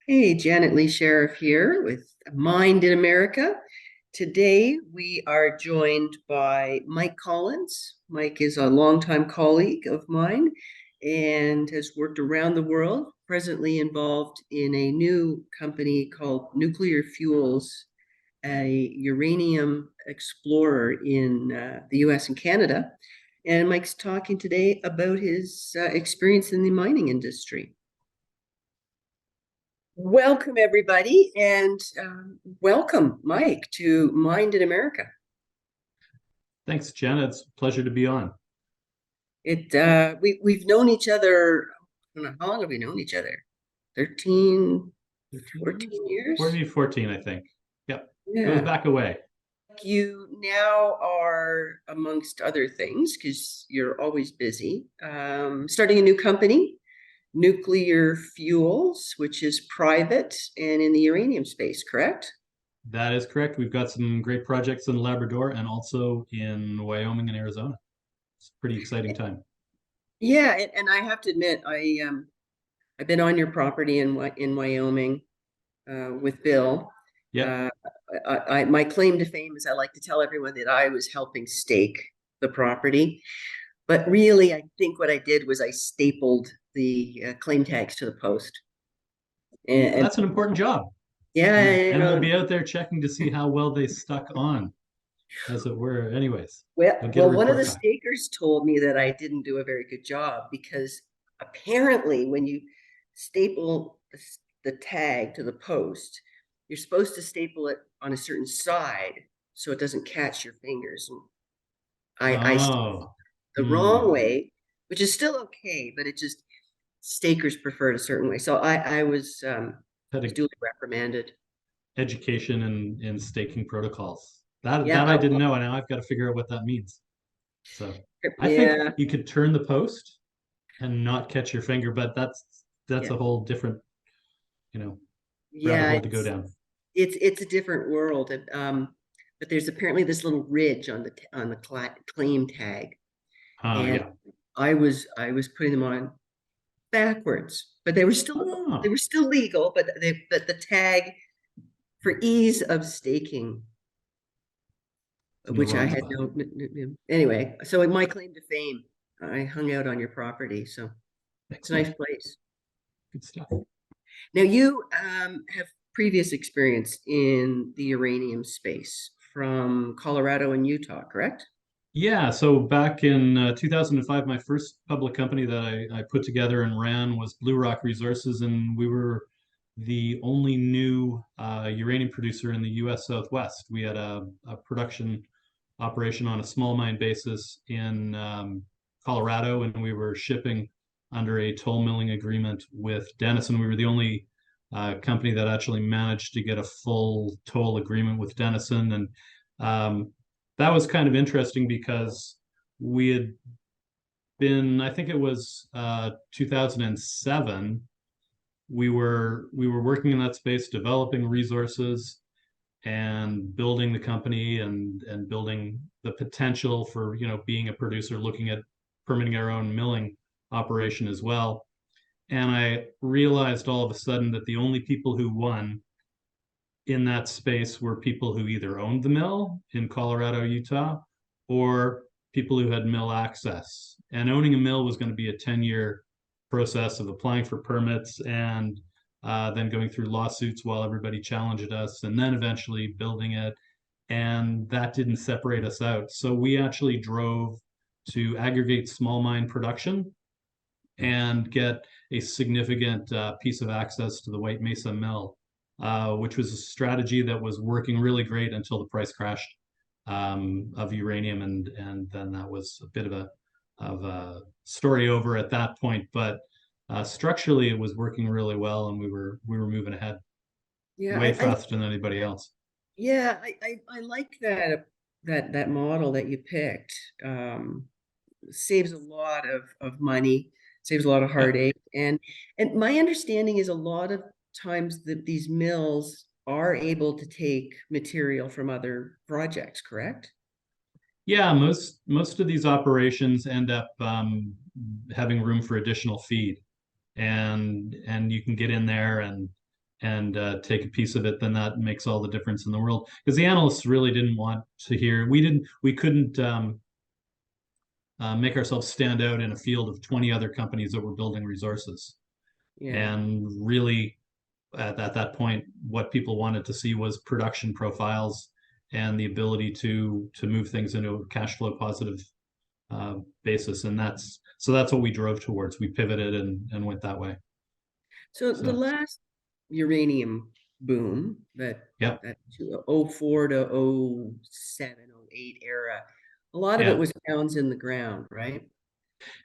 Hey, Janet Lee Sheriff here with Mind in America. Today we are joined by Mike Collins. Mike is a longtime colleague of mine and has worked around the world, presently involved in a new company called Nuclear Fuels, a uranium explorer in the US and Canada. And Mike's talking today about his experience in the mining industry. Welcome, everybody, and welcome, Mike, to Mind in America. Thanks, Jen. It's a pleasure to be on. We've known each other. I don't know, how long have we known each other? 13, 14 years? 14, I think. Yep. Goes Yeah. back away. You now are, amongst other things, because you're always busy, starting a new company, Nuclear Fuels, which is private and in the uranium space, correct? That is correct. We've got some great projects in Labrador and also in Wyoming and Arizona. It's a pretty exciting time. Yeah, and I have to admit, I've been on your property in Wyoming with Bill. Yep. Uh, my claim to fame is I like to tell everyone that I was helping stake the property, but really I think what I did was I stapled the claim tags to the post. And That's an important job. yeah, And we'll be out there checking to see how well they stuck on, as it were. Anyways, you'll get a well, one of the report back. stakers told me that I didn't do a very good job because apparently when you staple the tag to the post, you're supposed to staple it on a certain side so it doesn't catch your fingers. And I stapled Oh, the wrong way, which is still okay, but it just stakers prefer it a certain way. So I was had duly reprimanded. education in staking protocols. That I Yeah, didn't know, and now I've got to figure out what that means. So I think yeah, you could turn the post and not catch your finger, but that's yeah, a whole different, you know, rabbit yeah. hole to go down. It's a different world, and but there's apparently this little ridge on the claim tag, and Yeah. I was putting them on backwards, but they Oh, were still legal, but the tag for ease of staking, in the which I wrong had spot. no anyway. So in my claim to fame, I hung out on your property, so it's a Excellent. nice place. Good stuff. Now you have previous experience in the uranium space from Colorado and Utah, correct? Yeah, so back in 2005, my first public company that I put together and ran was Bluerock Resources, and we were the only new uranium producer in the U.S. Southwest. We had a production operation on a small mine basis in Colorado, and we were shipping under a toll milling agreement with Denison. We were the only company that actually managed to get a full toll agreement with Denison, and that was kind of interesting because we had I think it was 2007. We were working in that space, developing resources and building the company and building the potential for being a producer, looking at permitting our own milling operation as well. And I realized all of a sudden that the only people who won in that space were people who either owned the mill in Colorado, Utah, or people who had mill access. And owning a mill was going to be a 10-year process of applying for permits and then going through lawsuits while everybody challenged us, and then eventually building it. And that didn't separate us out. So we actually drove to aggregate small mine production and get a significant piece of access to the White Mesa Mill, which was a strategy that was working really great until the price crashed of uranium, and then that was a bit of a story over at that point. But structurally, it was working really well, and we were moving ahead Yeah, way faster than anybody else. yeah, I like that model that you picked. Saves a lot of money, saves a lot of Yep. heartache, and my understanding is a lot of times that these mills are able to take material from other projects, correct? Yeah, most of these operations end up having room for additional feed, and you can get in there and take a piece of it, then that makes all the difference in the world. Because the analysts really didn't want to hear. We couldn't make ourselves stand out in a field of 20 other companies that were building resources. Yeah. And really, at that point, what people wanted to see was production profiles and the ability to move things into a cash flow positive basis. And that's what we drove towards. We pivoted and went that way. So the So last uranium boom, yeah, that 04 to 07, 08 era, a lot of it yeah. was pounds in the ground, right?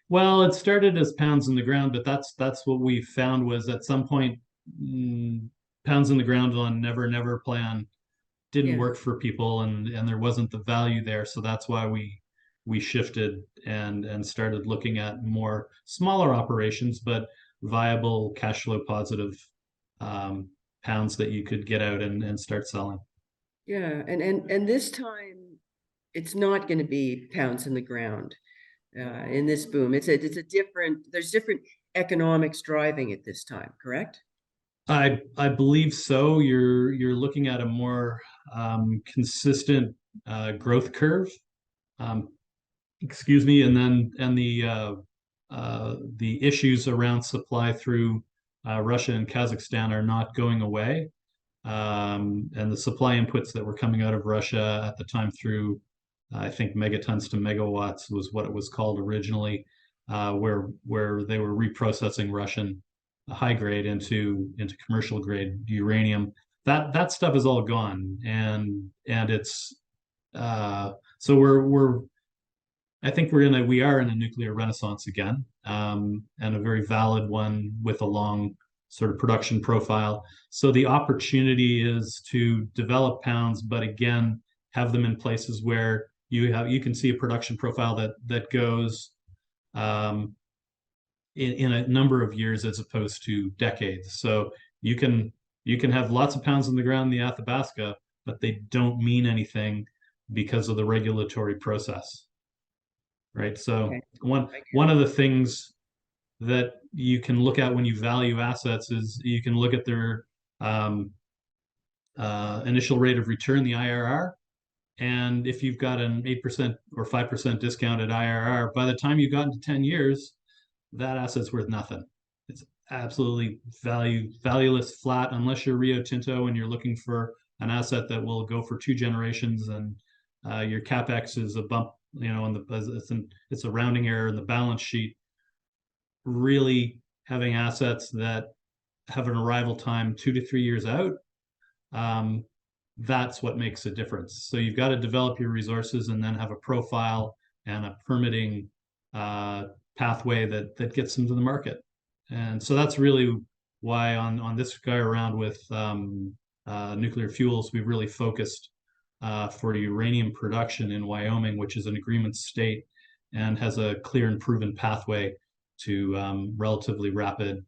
Well, it started as pounds in the ground, but that's what we found was at some point, pounds in the ground on never never plan didn't Yeah. work for people, and there wasn't the value there. So that's why we shifted and started looking at more smaller operations, but viable cash flow positive um, pounds that you could get out and start selling. Yeah. And this time it's not going to be pounds in the ground in this boom. It's a different, there's different economics driving it this time, correct? I believe so. You're looking at a more consistent growth curve. Um, excuse me, and then and the issues around supply through Russia and Kazakhstan are not going away. And the supply inputs that were coming out of Russia at the time through, I think megatons to megawatts was what it was called originally, where they were reprocessing Russian high grade into commercial grade uranium. That stuff is all gone, and it's so we're I think we are in a nuclear renaissance again, and a very valid one with a long sort of production profile. So the opportunity is to develop pounds, but again, have them in places where you can see a production profile that goes um, in a number of years as opposed to decades. So you can you can have lots of pounds in the ground in the Athabasca, but they don't mean anything because of the regulatory process, right? So Okay. I get one of the things that you can look at when you value assets is you can look at their um, initial rate of return, the IRR. And if you've got an 8% or 5% discounted IRR, by the time you got into 10 years, that asset's worth nothing. It's absolutely valueless, flat, unless you're Rio Tinto and you're looking for an asset that will go for 2 generations, and your capex is a bump, on it's a rounding error in the balance sheet. Really having assets that have an arrival time 2 to 3 years out, um, that's what makes a difference. So you've got to develop your resources and then have a profile and a permitting uh, pathway that gets them to the market. And so that's really why on this guy around with nuclear fuels, we've really focused for uranium production in Wyoming, which is an agreement state and has a clear and proven pathway to relatively rapid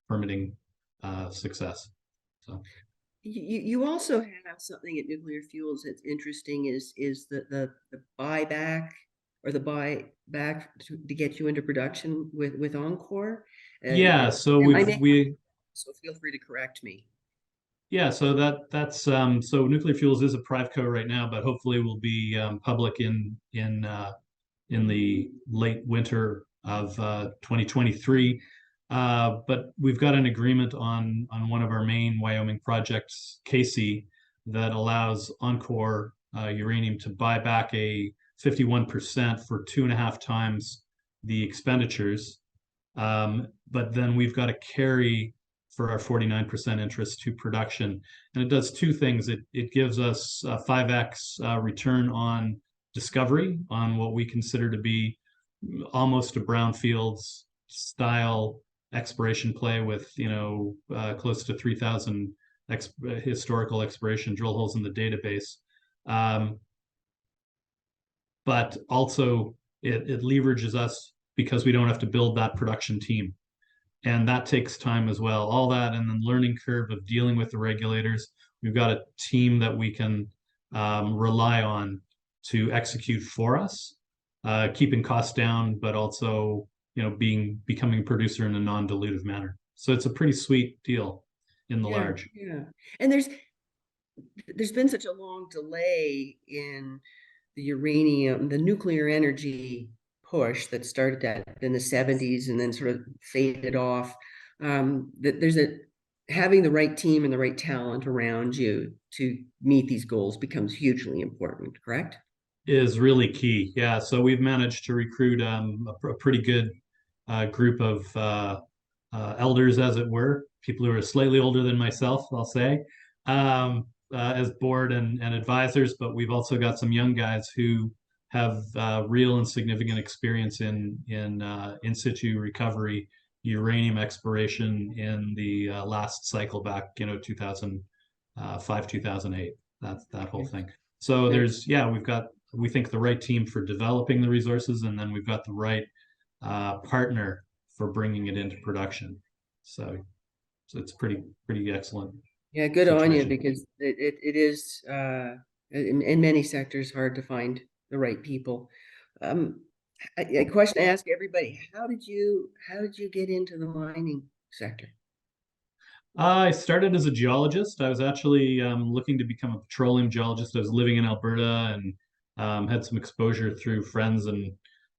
permitting success. So. You also have something at nuclear fuels that's interesting is the buyback or the buyback to get you into production with Encore. Yeah, so I we've may have, we so feel free to correct me. yeah, so that's so nuclear fuels is a Priveco right now, but hopefully will be public in the late winter of 2023. But we've got an agreement on one of our main Wyoming projects, Casey, that allows Encore Uranium to buy back a 51% for 2.5 times the expenditures. But then we've got to carry for our 49% interest to production. And it does two things. It gives us a 5x return on discovery on what we consider to be almost a brownfields style exploration play with, close to 3,000 historical exploration drill holes in the database. But also it leverages us because we don't have to build that production team, and that takes time as well. All that and then learning curve of dealing with the regulators. We've got a team that we can rely on to execute for us, keeping costs down, but also becoming a producer in a non-dilutive manner. So it's a pretty sweet deal in the Yeah, large. yeah. And there's been such a long delay in the nuclear energy push that started that in the 70s and then sort of faded off. That there's a having the right team and the right talent around you to meet these goals becomes hugely important, correct? Is really key. Yeah, so we've managed to recruit a pretty good group of elders, as it were, people who are slightly older than myself, I'll say, as board and advisors. But we've also got some young guys who have real and significant experience in situ recovery, uranium exploration in the last cycle back, 2005, 2008. That's that whole thing. So we think the right team for developing the resources, and then we've got the right partner for bringing it into production. So it's pretty excellent Yeah, good on you, situation. because it is in many sectors hard to find the right people. Um, a question I ask everybody: how did you get into the mining sector? I started as a geologist. I was actually looking to become a petroleum geologist. I was living in Alberta and had some exposure through friends and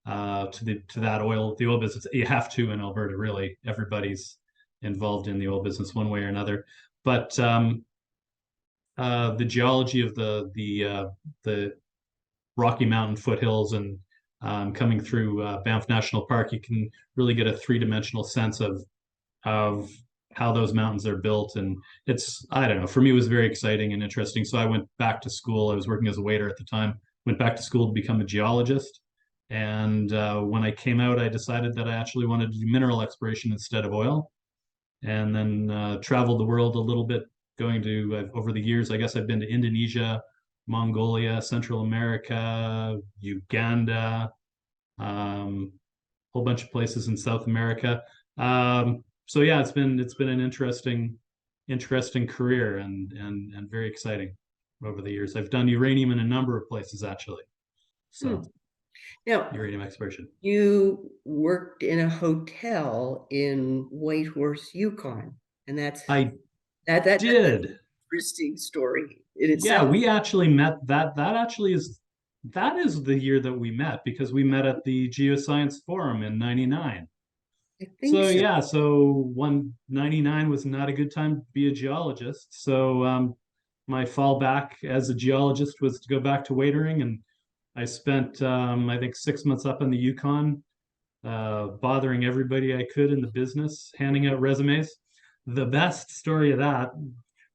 to the oil business. You have to in Alberta, really. Everybody's involved in the oil business one way or another. But the geology of the Rocky Mountain foothills and coming through Banff National Park, you can really get a three-dimensional sense of how those mountains are built. And I don't know, for me, it was very exciting and interesting. So I went back to school. I was working as a waiter at the time, went back to school to become a geologist. And when I came out, I decided that I actually wanted to do mineral exploration instead of oil. And then traveled the world a little bit, going to, over the years, I guess I've been to Indonesia, Mongolia, Central America, Uganda, whole bunch of places in South America. So yeah, it's been an interesting career and very exciting over the years. I've done uranium in a number of places actually. Hmm. So Now, uranium exploration. you worked in a hotel in Whitehorse, Yukon, and I that's an did. interesting story in Yeah, itself. we actually met that is the year that we met because we met at the Geoscience Forum in 99. I think So so. yeah, so 199 was not a good time to be a geologist. So my fallback as a geologist was to go back to waitering, and I spent I think 6 months up in the Yukon, bothering everybody I could in the business, handing out resumes. The best story of that,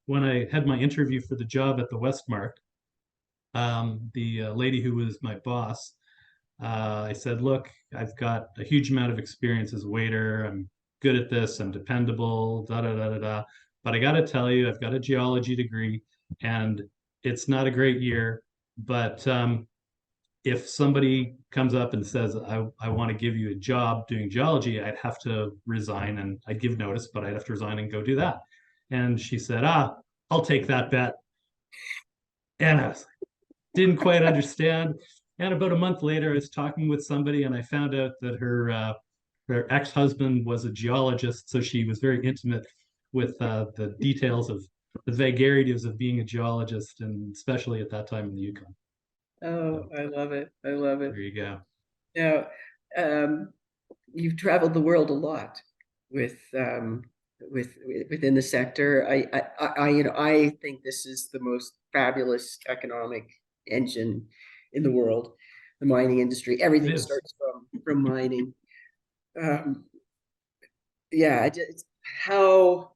when I had my interview for the job at the Westmark, the lady who was my boss, I said, look, I've got a huge amount of experience as a waiter. I'm good at this. I'm dependable, da da da da da. But I got to tell you, I've got a geology degree and it's not a great year. But if somebody comes up and says, I want to give you a job doing geology, I'd have to resign and I'd give notice, but I'd have to resign and go do that. And she said, I'll take that bet. And I was didn't quite understand. And about a month later, I was talking with somebody, and I found out that her ex-husband was a geologist, so she was very intimate with the details of the vagaries of being a geologist, and especially at that time in the Yukon. Oh, So I love it. I love it. there you go. Now, um, you've traveled the world a lot with within the sector. I think this is the most fabulous economic engine in the world, the mining industry. It Everything is. starts from mining. Um, yeah, it's how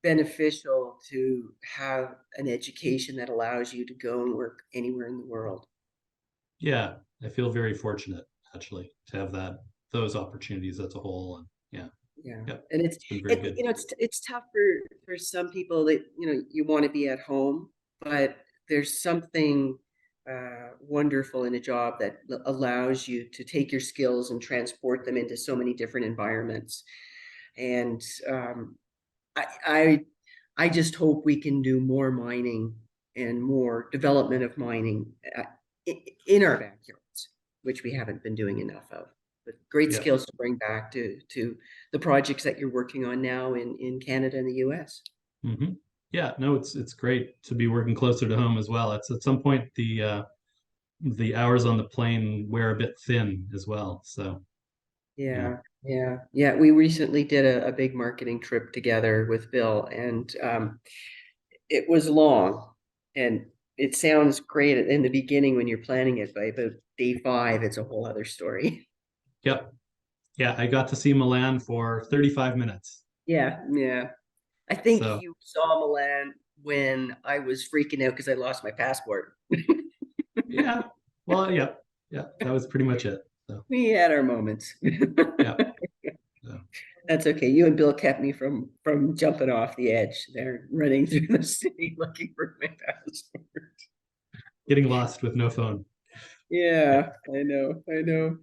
beneficial to have an education that allows you to go and work anywhere in the world. Yeah, I feel very fortunate actually to have those opportunities as a whole, and yeah, Yeah, yeah, and it's been very good. it's tough for some people that you want to be at home, but there's something wonderful in a job that allows you to take your skills and transport them into so many different environments. And I, I I just hope we can do more mining and more development of mining in our backyards, which we haven't been doing enough of. but great Yeah. skills to bring back to the projects that you're working on now in Canada and the US. Hmm. Yeah, no, it's great to be working closer to home as well. It's at some point the hours on the plane wear a bit thin as well. So yeah. Yeah. We recently did a big marketing trip together with Bill, and it was long, and it sounds great in the beginning when you're planning it, but about day five, it's a whole other story. Yep. Yeah, I got to see Milan for 35 minutes. Yeah. I think So you saw Milan when I was freaking out because I lost my passport. yeah. Well, yeah. Yeah, that was pretty much it. So We had our moments. yeah. So, That's okay. You and Bill kept me from jumping off the edge there, running through the city looking for my passport. getting lost with no phone. Yeah. Yeah, I know.